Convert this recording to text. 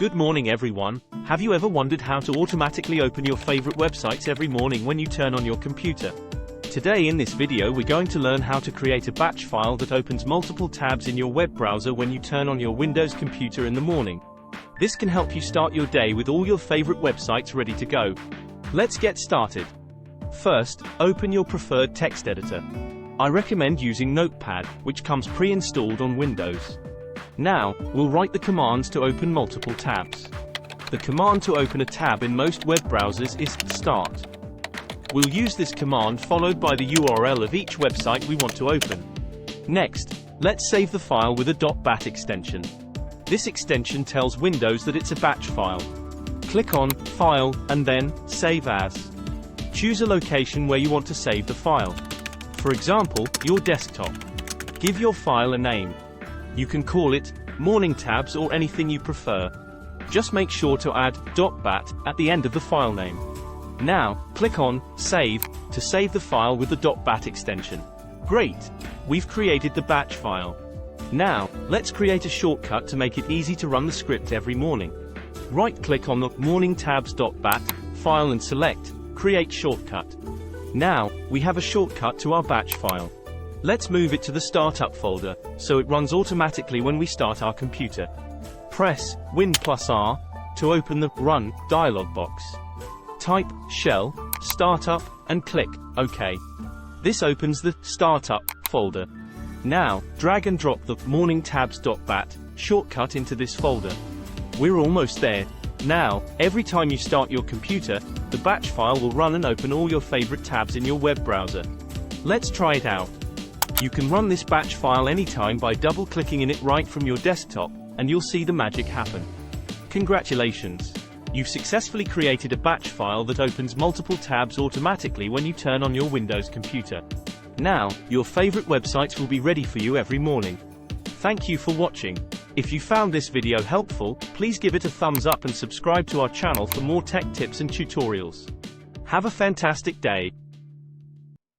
Good morning everyone. Have you ever wondered how to automatically open your favorite websites every morning when you turn on your computer? Today in this video we're going to learn how to create a batch file that opens multiple tabs in your web browser when you turn on your Windows computer in the morning. This can help you start your day with all your favorite websites ready to go. Let's get started. First, open your preferred text editor. I recommend using Notepad, which comes pre-installed on Windows. Now, we'll write the commands to open multiple tabs. The command to open a tab in most web browsers is start. We'll use this command followed by the URL of each website we want to open. Next, let's save the file with a .bat extension. This extension tells Windows that it's a batch file. Click on File, and then Save As. Choose a location where you want to save the file. For example, your desktop. Give your file a name. You can call it Morning Tabs or anything you prefer. Just make sure to add .bat at the end of the file name. Now, click on Save to save the file with the .bat extension. Great! We've created the batch file. Now, let's create a shortcut to make it easy to run the script every morning. Right-click on the morningtabs.bat file and select Create Shortcut. Now, we have a shortcut to our batch file. Let's move it to the Startup folder, so it runs automatically when we start our computer. Press Win+R to open the Run dialog box. Type Shell Startup and click OK. This opens the Startup folder. Now, drag and drop the morningtabs.bat shortcut into this folder. We're almost there. Now, every time you start your computer, the batch file will run and open all your favorite tabs in your web browser. Let's try it out. You can run this batch file anytime by double-clicking in it right from your desktop, and you'll see the magic happen. Congratulations! You've successfully created a batch file that opens multiple tabs automatically when you turn on your Windows computer. Now, your favorite websites will be ready for you every morning. Thank you for watching. If you found this video helpful, please give it a thumbs up and subscribe to our channel for more tech tips and tutorials. Have a fantastic day.